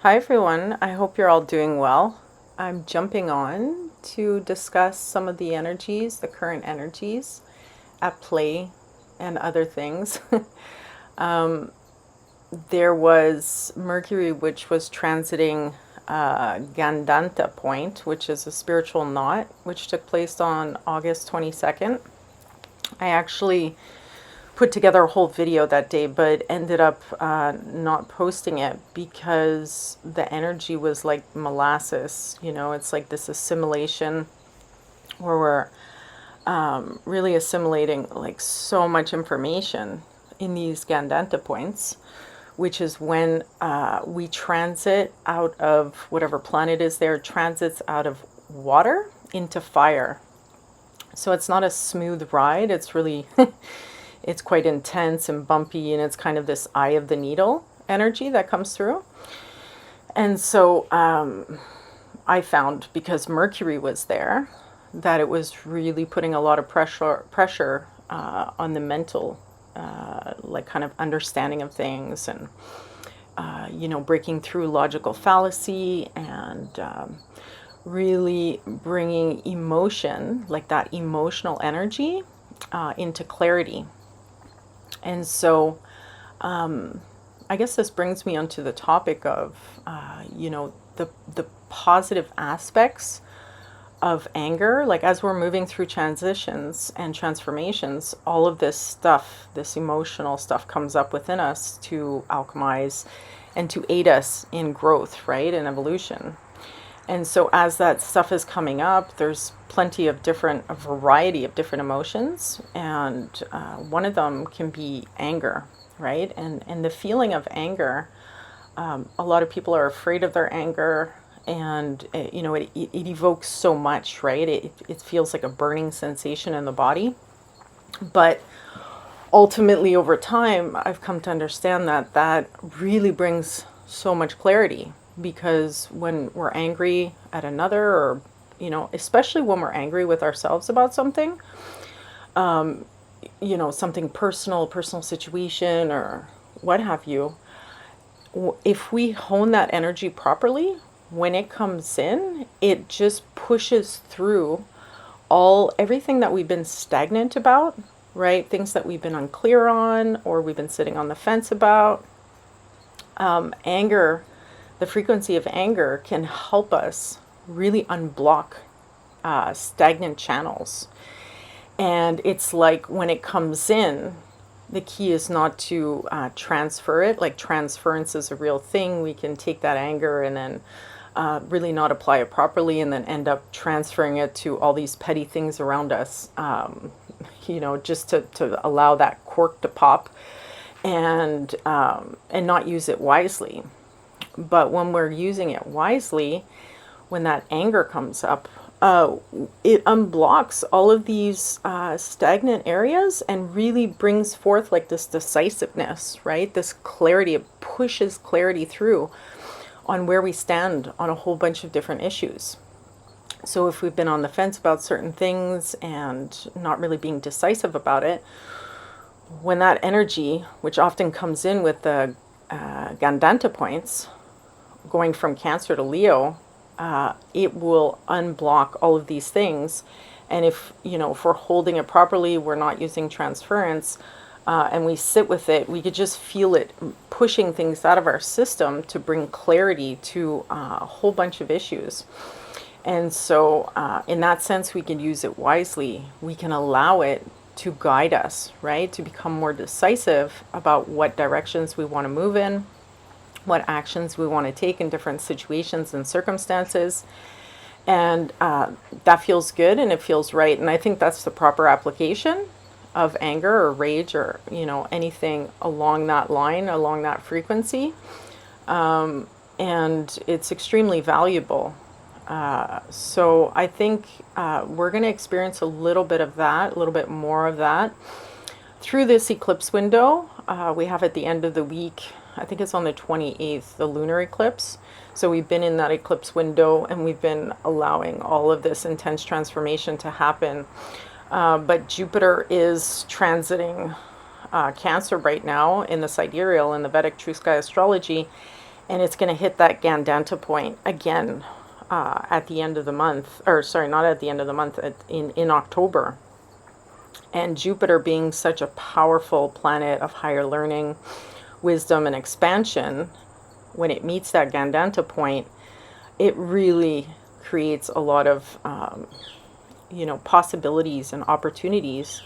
Hi everyone, I hope you're all doing well. I'm jumping on to discuss some of the energies, the current energies at play and other things. There was Mercury, which was transiting Gandanta point, which is a spiritual knot, which took place on August 22nd. I actually put together a whole video that day, but ended up not posting it because the energy was like molasses. It's like this assimilation where we're really assimilating like so much information in these Gandanta points, which is when we transit out of whatever planet is there, transits out of water into fire. So it's not a smooth ride. It's really it's quite intense and bumpy, and it's kind of this eye of the needle energy that comes through. And so I found, because Mercury was there, that it was really putting a lot of pressure on the mental, like kind of understanding of things, and breaking through logical fallacy, and really bringing emotion, like that emotional energy, into clarity. And so I guess this brings me onto the topic of, the positive aspects of anger. Like, as we're moving through transitions and transformations, all of this stuff, this emotional stuff, comes up within us to alchemize and to aid us in growth, right, and evolution. And so as that stuff is coming up, there's plenty of a variety of different emotions. And one of them can be anger, right? And the feeling of anger, a lot of people are afraid of their anger. And, it evokes so much, right? It feels like a burning sensation in the body. But ultimately, over time, I've come to understand that that really brings so much clarity, because when we're angry at another, or especially when we're angry with ourselves about something, something personal situation, or what have you, if we hone that energy properly, when it comes in, it just pushes through everything that we've been stagnant about, right? Things that we've been unclear on, or we've been sitting on the fence about. Anger, the frequency of anger, can help us really unblock stagnant channels. And it's like, when it comes in, the key is not to transfer it. Like, transference is a real thing. We can take that anger and then really not apply it properly, and then end up transferring it to all these petty things around us, just to allow that cork to pop, and not use it wisely. But when we're using it wisely, when that anger comes up, it unblocks all of these stagnant areas, and really brings forth like this decisiveness, right? This clarity. It pushes clarity through on where we stand on a whole bunch of different issues. So if we've been on the fence about certain things and not really being decisive about it, when that energy, which often comes in with the Gandanta points, going from Cancer to Leo, it will unblock all of these things. And if we're holding it properly, we're not using transference, and we sit with it, we could just feel it pushing things out of our system to bring clarity to a whole bunch of issues. And so in that sense, we can use it wisely. We can allow it to guide us, right? To become more decisive about what directions we want to move in, what actions we want to take in different situations and circumstances. And that feels good, and it feels right. And I think that's the proper application of anger or rage, or anything along that line, along that frequency. And it's extremely valuable. So I think we're going to experience a little bit of that, a little bit more of that through this eclipse window. We have at the end of the week, I think it's on the 28th, the lunar eclipse. So we've been in that eclipse window, and we've been allowing all of this intense transformation to happen. But Jupiter is transiting Cancer right now in the sidereal, in the Vedic True Sky astrology. And it's going to hit that Gandanta point again at the end of the month, or sorry, not at the end of the month, in October. And Jupiter, being such a powerful planet of higher learning, wisdom, and expansion, when it meets that Gandanta point, it really creates a lot of possibilities and opportunities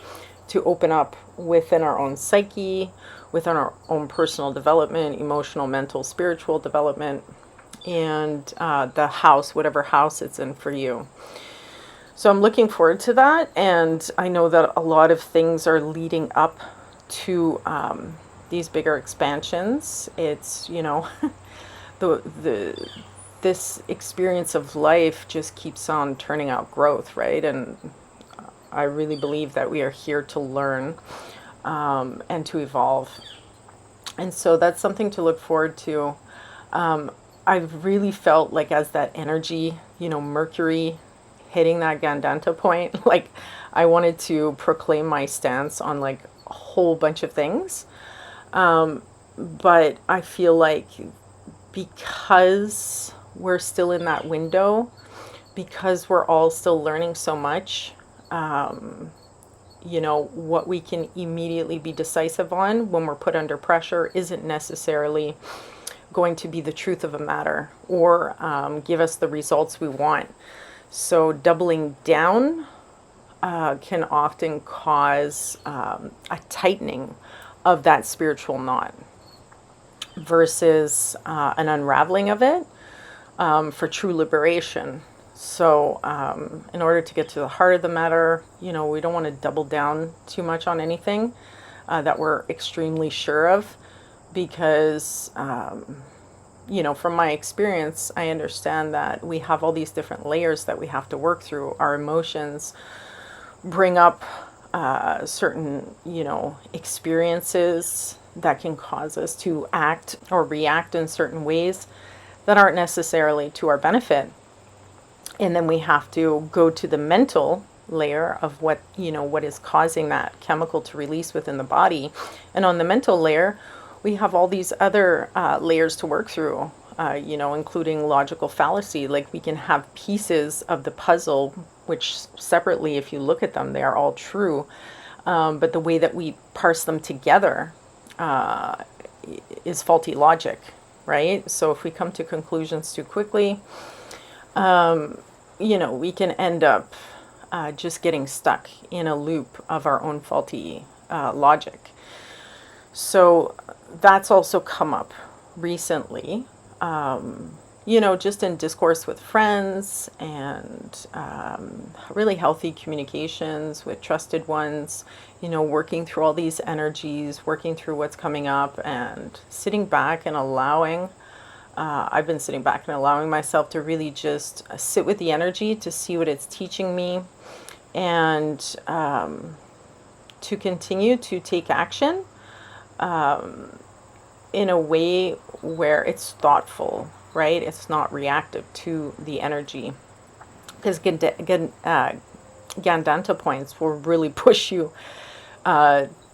to open up within our own psyche, within our own personal development, emotional, mental, spiritual development, and the house, whatever house it's in for you. So I'm looking forward to that, and I know that a lot of things are leading up to these bigger expansions. It's, the this experience of life just keeps on turning out growth, right? And I really believe that we are here to learn and to evolve. And so that's something to look forward to. I've really felt like, as that energy, Mercury hitting that Gandanta point, like I wanted to proclaim my stance on like a whole bunch of things. But I feel like because we're still in that window, because we're all still learning so much, what we can immediately be decisive on when we're put under pressure isn't necessarily going to be the truth of a matter or give us the results we want. So doubling down can often cause a tightening of that spiritual knot versus an unraveling of it for true liberation. So in order to get to the heart of the matter, we don't want to double down too much on anything that we're extremely sure of, because from my experience, I understand that we have all these different layers that we have to work through. Our emotions bring up certain, experiences that can cause us to act or react in certain ways that aren't necessarily to our benefit. And then we have to go to the mental layer of what is causing that chemical to release within the body. And on the mental layer, we have all these other layers to work through, including logical fallacy. Like, we can have pieces of the puzzle, which separately, if you look at them, they are all true. But the way that we parse them together is faulty logic, right? So if we come to conclusions too quickly, we can end up just getting stuck in a loop of our own faulty logic. So that's also come up recently, just in discourse with friends and really healthy communications with trusted ones, working through all these energies, working through what's coming up, and sitting back and allowing. I've been sitting back and allowing myself to really just sit with the energy to see what it's teaching me, and to continue to take action in a way where it's thoughtful, right? It's not reactive to the energy. Because Gandanta points will really push you,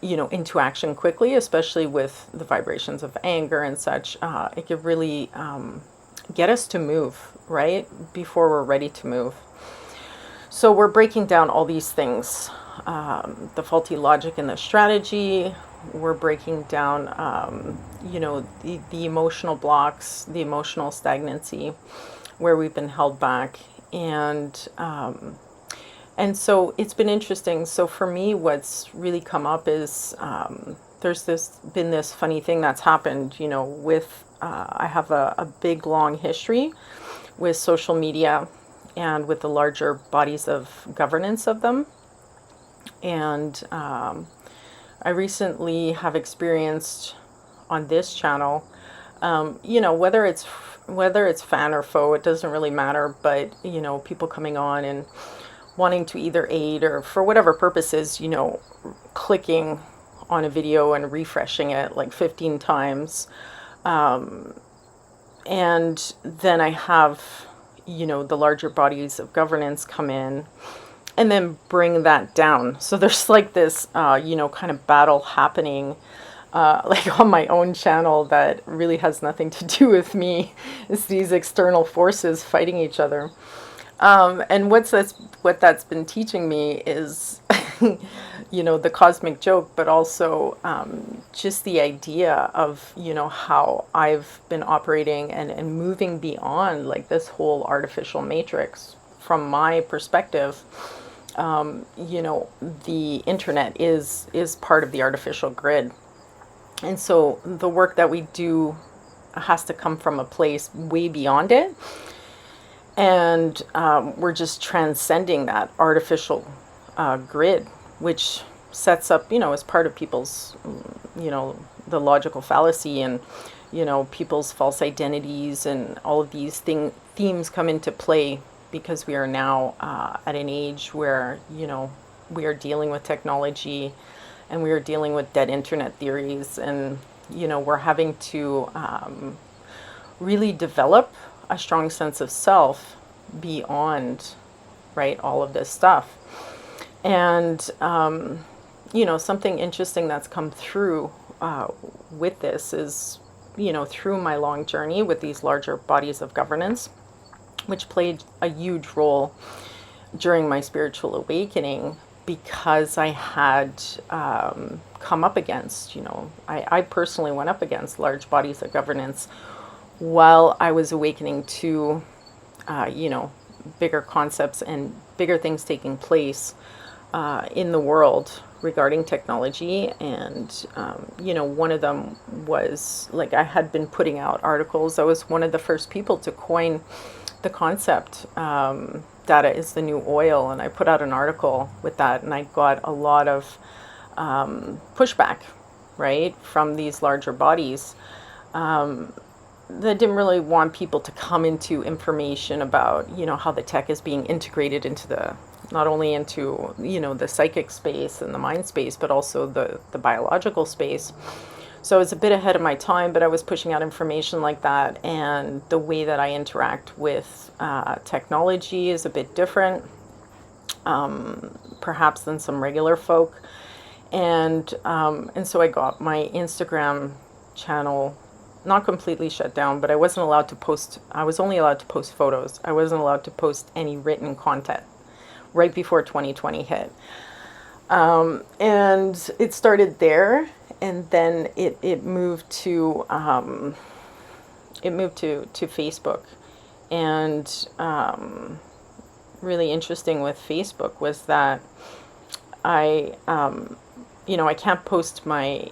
into action quickly, especially with the vibrations of anger and such. It could really get us to move, right? Before we're ready to move. So we're breaking down all these things, the faulty logic and the strategy. We're breaking down, the emotional blocks, the emotional stagnancy, where we've been held back. And so it's been interesting. So for me, what's really come up is there's been this funny thing that's happened, with, I have a big, long history with social media and with the larger bodies of governance of them. And I recently have experienced on this channel, whether it's fan or foe, it doesn't really matter, but, people coming on and wanting to either aid or for whatever purposes, clicking on a video and refreshing it like 15 times. And then I have, the larger bodies of governance come in and then bring that down. So there's like this, kind of battle happening like on my own channel that really has nothing to do with me. It's these external forces fighting each other. And what that's been teaching me is, the cosmic joke, but also just the idea of, how I've been operating and moving beyond like this whole artificial matrix. From my perspective, the internet is part of the artificial grid. And so the work that we do has to come from a place way beyond it. And we're just transcending that artificial grid, which sets up, as part of people's, the logical fallacy and, people's false identities, and all of these themes come into play because we are now at an age where, we are dealing with technology and we are dealing with dead internet theories, and, we're having to really develop a strong sense of self beyond, right, all of this stuff. And something interesting that's come through with this is, through my long journey with these larger bodies of governance, which played a huge role during my spiritual awakening, because I had come up against, I personally went up against large bodies of governance while I was awakening to, bigger concepts and bigger things taking place in the world regarding technology. And, one of them was, like, I had been putting out articles. I was one of the first people to coin the concept, data is the new oil. And I put out an article with that, and I got a lot of pushback, right, from these larger bodies. That didn't really want people to come into information about, how the tech is being integrated into not only into, the psychic space and the mind space, but also the biological space. So I was a bit ahead of my time, but I was pushing out information like that. And the way that I interact with technology is a bit different, perhaps, than some regular folk. And so I got my Instagram channel not completely shut down, but I wasn't allowed to post. I was only allowed to post photos. I wasn't allowed to post any written content right before 2020 hit. And it started there, and then it moved to Facebook. And really interesting with Facebook was that I can't post my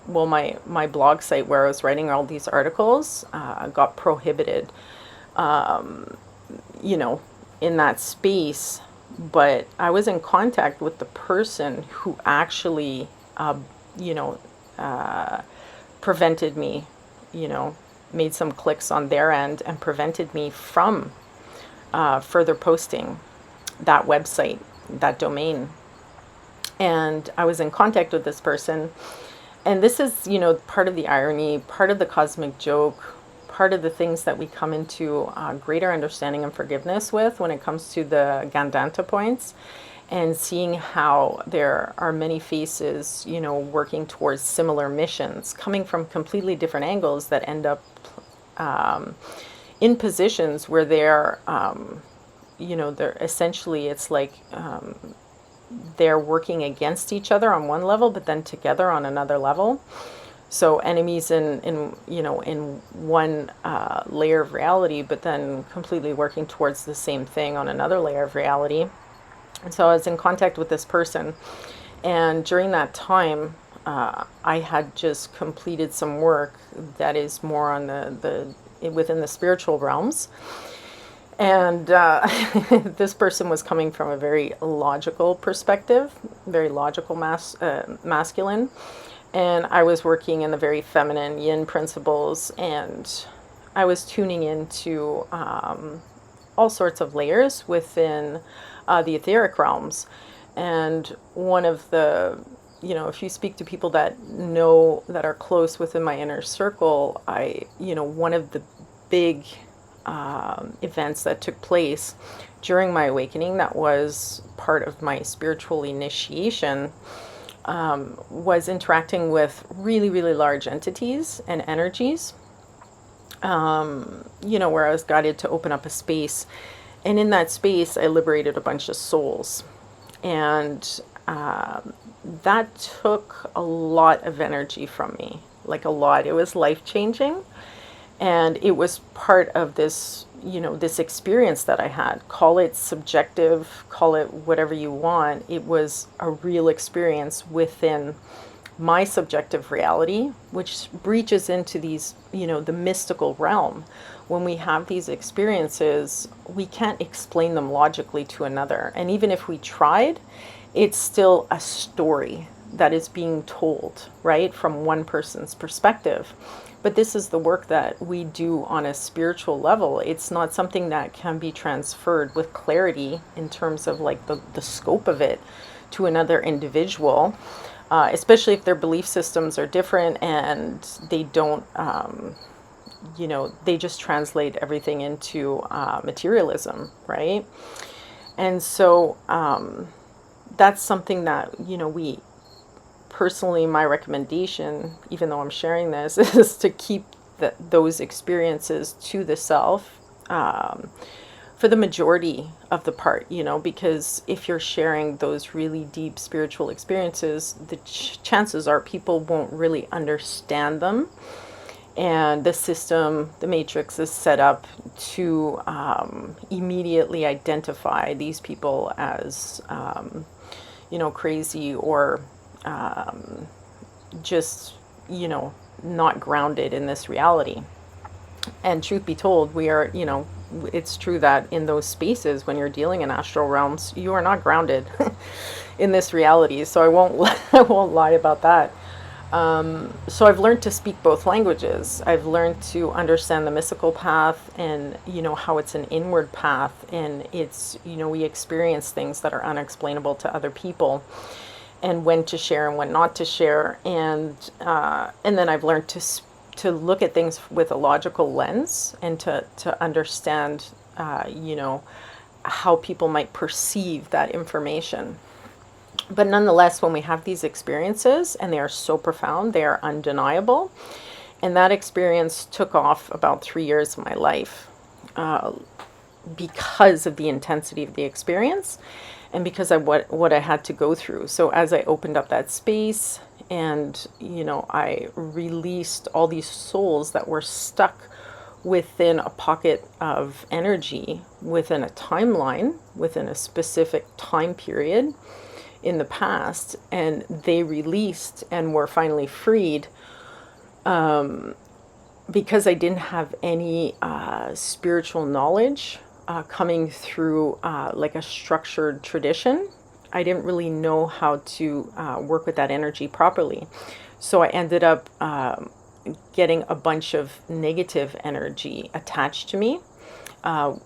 my blog site where I was writing all these articles got prohibited, in that space. But I was in contact with the person who actually, prevented me, made some clicks on their end and prevented me from further posting that website, that domain. And I was in contact with this person. And this is, part of the irony, part of the cosmic joke, part of the things that we come into greater understanding and forgiveness with when it comes to the Gandanta points, and seeing how there are many faces, working towards similar missions, coming from completely different angles, that end up in positions where they're, they're essentially, it's like, they're working against each other on one level, but then together on another level. So enemies in one layer of reality, but then completely working towards the same thing on another layer of reality. And so I was in contact with this person, and during that time, I had just completed some work that is more on the within the spiritual realms. And this person was coming from a very logical perspective, very logical masculine. And I was working in the very feminine yin principles, and I was tuning into all sorts of layers within the etheric realms. And one of the, if you speak to people that know, that are close within my inner circle, one of the big events that took place during my awakening, that was part of my spiritual initiation, was interacting with really, really large entities and energies, where I was guided to open up a space. And in that space, I liberated a bunch of souls. And that took a lot of energy from me, like a lot. It was life-changing. And it was part of this, this experience that I had. Call it subjective, call it whatever you want. It was a real experience within my subjective reality, which breaches into these, the mystical realm. When we have these experiences, we can't explain them logically to another. And even if we tried, it's still a story that is being told, right, from one person's perspective. But this is the work that we do on a spiritual level. It's not something that can be transferred with clarity in terms of like the scope of it to another individual, especially if their belief systems are different and they don't, they just translate everything into materialism, right? And so that's something that, we personally, my recommendation, even though I'm sharing this, is to keep those experiences to the self for the majority of the part, because if you're sharing those really deep spiritual experiences, the chances are people won't really understand them. And the system, the matrix, is set up to immediately identify these people as, crazy or just, not grounded in this reality. And truth be told, we are, it's true that in those spaces, when you're dealing in astral realms, you are not grounded in this reality. So I won't lie about that. So I've learned to speak both languages. I've learned to understand the mystical path and, how it's an inward path. And it's, we experience things that are unexplainable to other people, and when to share and when not to share. And then I've learned to look at things with a logical lens and to understand, how people might perceive that information. But nonetheless, when we have these experiences, and they are so profound, they are undeniable. And that experience took off about 3 years of my life because of the intensity of the experience and because of what I had to go through. So as I opened up that space and, I released all these souls that were stuck within a pocket of energy, within a timeline, within a specific time period in the past, and they released and were finally freed, because I didn't have any spiritual knowledge coming through like a structured tradition. I didn't really know how to work with that energy properly. So I ended up getting a bunch of negative energy attached to me,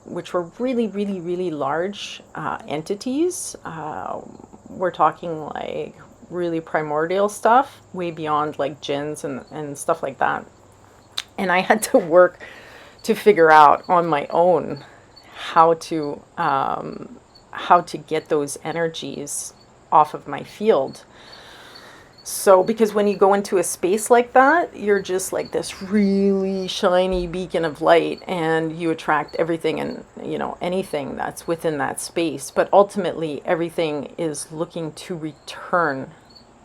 which were really, really, really large entities. We're talking like really primordial stuff, way beyond like jinns and stuff like that. And I had to work to figure out on my own how to get those energies off of my field. So, because when you go into a space like that, you're just like this really shiny beacon of light, and you attract everything and, anything that's within that space. But ultimately, everything is looking to return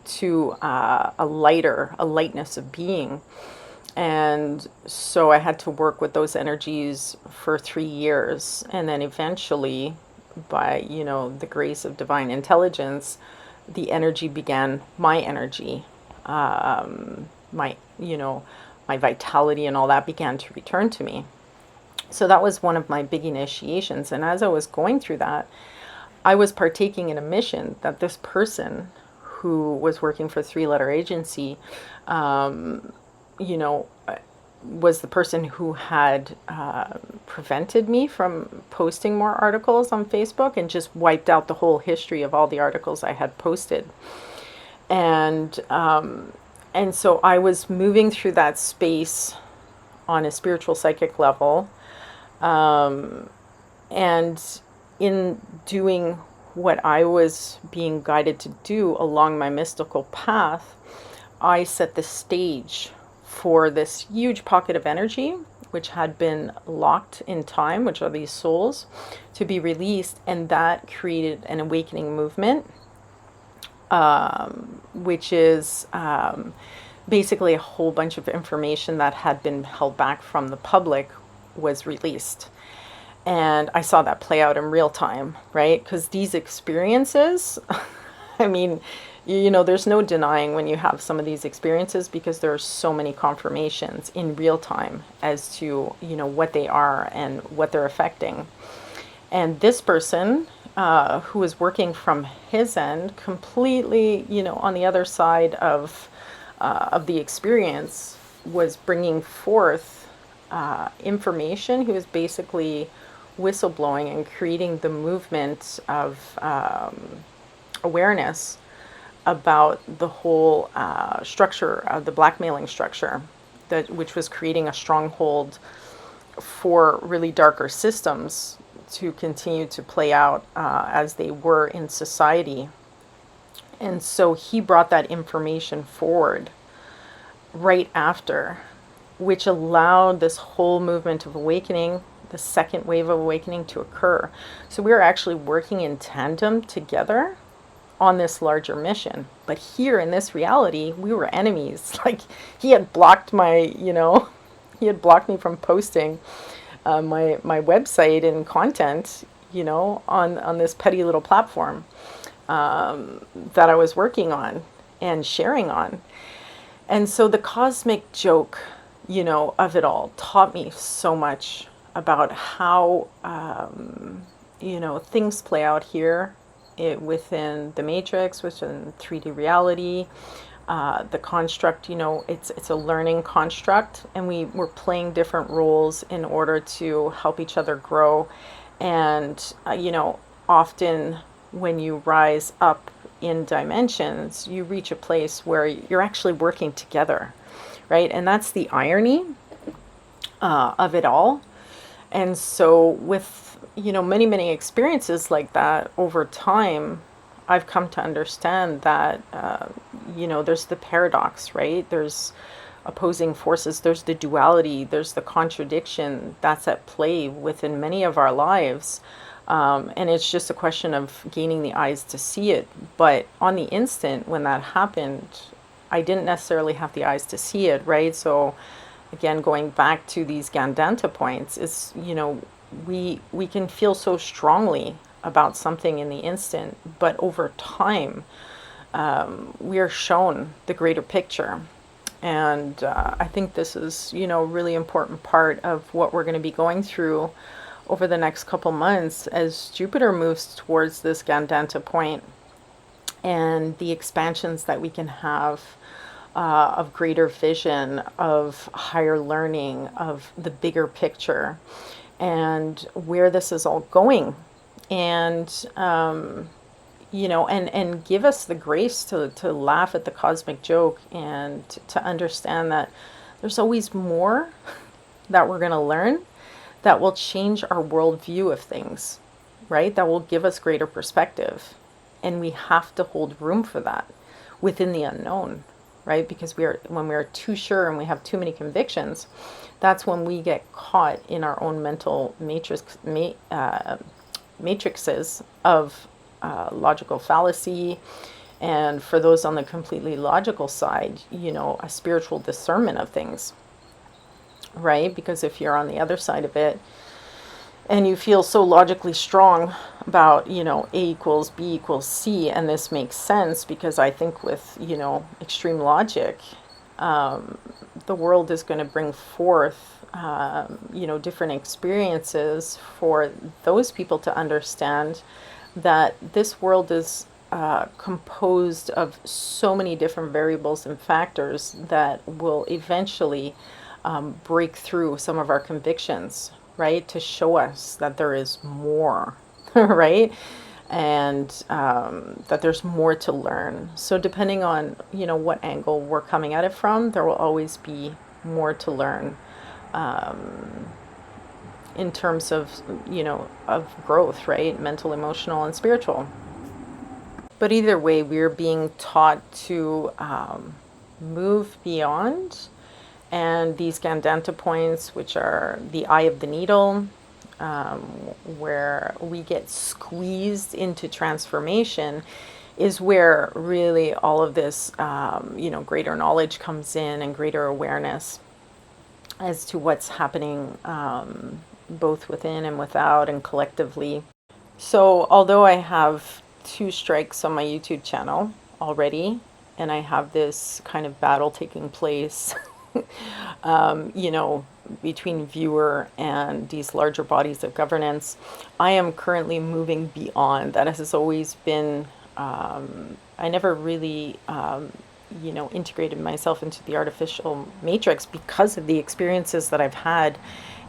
to a lightness of being. And so I had to work with those energies for 3 years. And then eventually, by, the grace of divine intelligence, the energy began, my energy, my vitality and all that began to return to me. So that was one of my big initiations. And as I was going through that, I was partaking in a mission that this person who was working for a 3-letter agency, was the person who had prevented me from posting more articles on Facebook and just wiped out the whole history of all the articles I had posted. And so I was moving through that space on a spiritual psychic level. And in doing what I was being guided to do along my mystical path, I set the stage for this huge pocket of energy, which had been locked in time, which are these souls, to be released. And that created an awakening movement, which is basically a whole bunch of information that had been held back from the public was released. And I saw that play out in real time, right? Because these experiences, I mean, there's no denying when you have some of these experiences, because there are so many confirmations in real time as to, what they are and what they're affecting. And this person, who was working from his end, completely, on the other side of the experience, was bringing forth information. He was basically whistleblowing and creating the movement of awareness about the whole structure of the blackmailing structure, which was creating a stronghold for really darker systems to continue to play out as they were in society. And so he brought that information forward right after, which allowed this whole movement of awakening, the second wave of awakening, to occur. So we were actually working in tandem together on this larger mission. But here in this reality, we were enemies. Like, he had blocked he had blocked me from posting my website and content, on this petty little platform that I was working on and sharing on. And so the cosmic joke, of it all taught me so much about how, things play out here within the matrix, within 3D reality. The construct, it's a learning construct, and we're playing different roles in order to help each other grow. And, often when you rise up in dimensions, you reach a place where you're actually working together, right? And that's the irony of it all. And so with, many, many experiences like that over time, I've come to understand that, there's the paradox, right? There's opposing forces, there's the duality, there's the contradiction that's at play within many of our lives. And it's just a question of gaining the eyes to see it. But on the instant when that happened, I didn't necessarily have the eyes to see it, right? So again, going back to these Gandanta points, is, we can feel so strongly about something in the instant, but over time, we are shown the greater picture. And I think this is, really important part of what we're going to be going through over the next couple months as Jupiter moves towards this Gandanta point, and the expansions that we can have of greater vision, of higher learning, of the bigger picture, and where this is all going. And and give us the grace to laugh at the cosmic joke, and to understand that there's always more that we're going to learn that will change our worldview of things, right? That will give us greater perspective. And we have to hold room for that within the unknown, right? Because when we are too sure and we have too many convictions, that's when we get caught in our own mental matrices of logical fallacy. And for those on the completely logical side, a spiritual discernment of things, right? Because if you're on the other side of it and you feel so logically strong about, A equals B equals C, and this makes sense because I think with, extreme logic, the world is going to bring forth, different experiences for those people to understand that this world is composed of so many different variables and factors that will eventually break through some of our convictions, right? To show us that there is more, right? And that there's more to learn. So depending on, what angle we're coming at it from, there will always be more to learn in terms of, of growth, right? Mental, emotional, and spiritual. But either way, we're being taught to move beyond. And these Gandanta points, which are the eye of the needle, um, where we get squeezed into transformation, is where really all of this, greater knowledge comes in and greater awareness as to what's happening both within and without and collectively. So, although I have 2 strikes on my YouTube channel already, and I have this kind of battle taking place, you know, between viewer and these larger bodies of governance, I am currently moving beyond. That has always been, I never really, integrated myself into the artificial matrix because of the experiences that I've had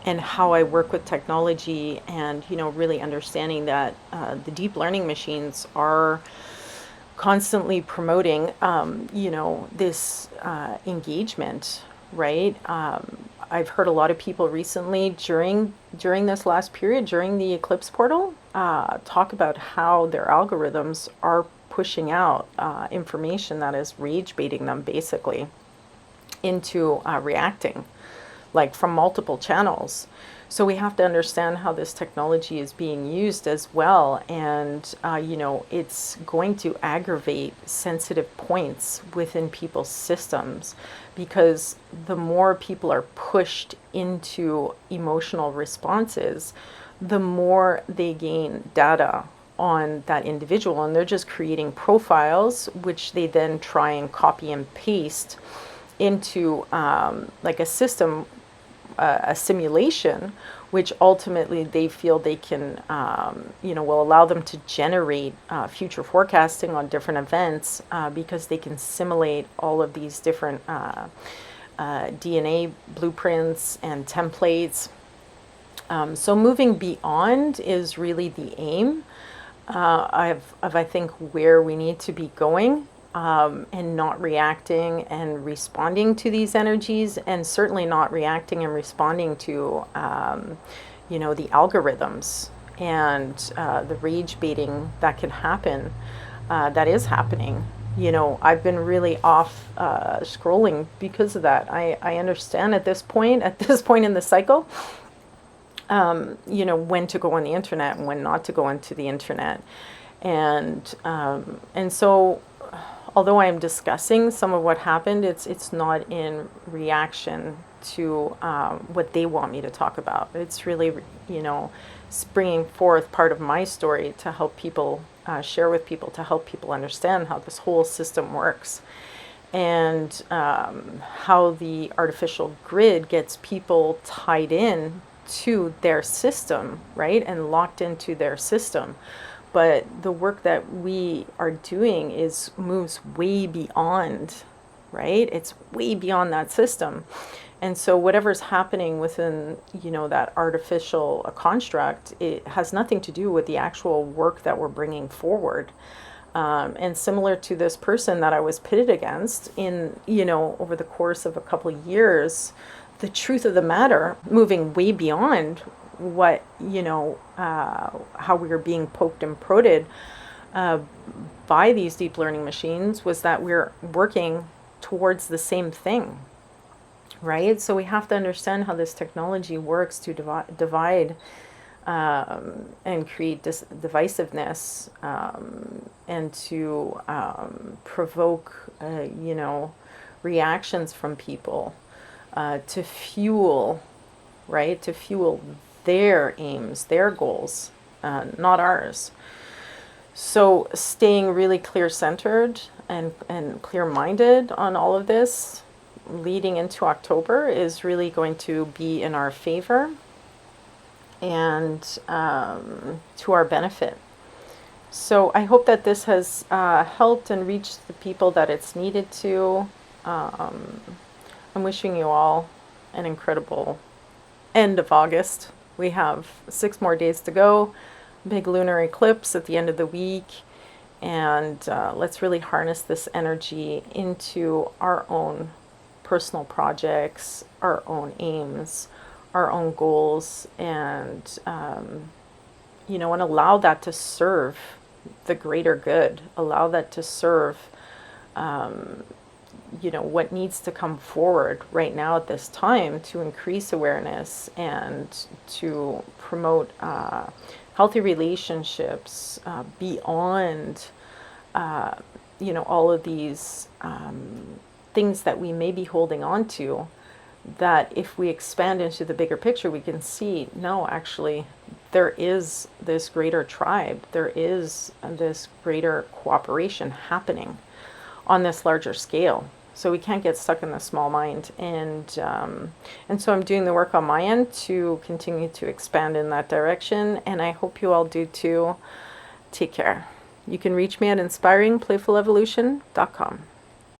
and how I work with technology, and really understanding that the deep learning machines are constantly promoting this engagement, right? I've heard a lot of people recently during this last period, during the eclipse portal, talk about how their algorithms are pushing out information that is rage baiting them basically into reacting, like from multiple channels. So we have to understand how this technology is being used as well. And, it's going to aggravate sensitive points within people's systems, because the more people are pushed into emotional responses, the more they gain data on that individual. And they're just creating profiles, which they then try and copy and paste into like a system, a simulation, which ultimately they feel they can, will allow them to generate future forecasting on different events, because they can simulate all of these different DNA blueprints and templates. So moving beyond is really the aim of I think where we need to be going. And not reacting and responding to these energies, and certainly not reacting and responding to, the algorithms and the rage baiting that can happen, that is happening. I've been really off scrolling because of that. I understand at this point in the cycle, when to go on the internet and when not to go into the internet. And so, although I am discussing some of what happened, it's not in reaction to what they want me to talk about. It's really, bringing forth part of my story to help people, share with people, to help people understand how this whole system works, and how the artificial grid gets people tied in to their system, right, and locked into their system. But the work that we are doing moves way beyond, right? It's way beyond that system. And so whatever's happening within, that artificial construct, it has nothing to do with the actual work that we're bringing forward. And similar to this person that I was pitted against in, over the course of a couple of years, the truth of the matter, moving way beyond what, how we were being poked and prodded by these deep learning machines, was that we're working towards the same thing, right? So we have to understand how this technology works to divide and create divisiveness, and to provoke, reactions from people, to fuel, right? To fuel their aims, their goals, not ours. So staying really clear-centered and clear-minded on all of this leading into October is really going to be in our favor and to our benefit. So I hope that this has helped and reached the people that it's needed to. I'm wishing you all an incredible end of August. We have 6 more days to go. Big lunar eclipse at the end of the week. And let's really harness this energy into our own personal projects, our own aims, our own goals, and, and allow that to serve the greater good. Allow that to serve, what needs to come forward right now at this time to increase awareness and to promote healthy relationships beyond, all of these things that we may be holding on to, that if we expand into the bigger picture, we can see, no, actually, there is this greater tribe, there is this greater cooperation happening on this larger scale. So we can't get stuck in the small mind. And so I'm doing the work on my end to continue to expand in that direction. And I hope you all do too. Take care. You can reach me at inspiringplayfulevolution.com.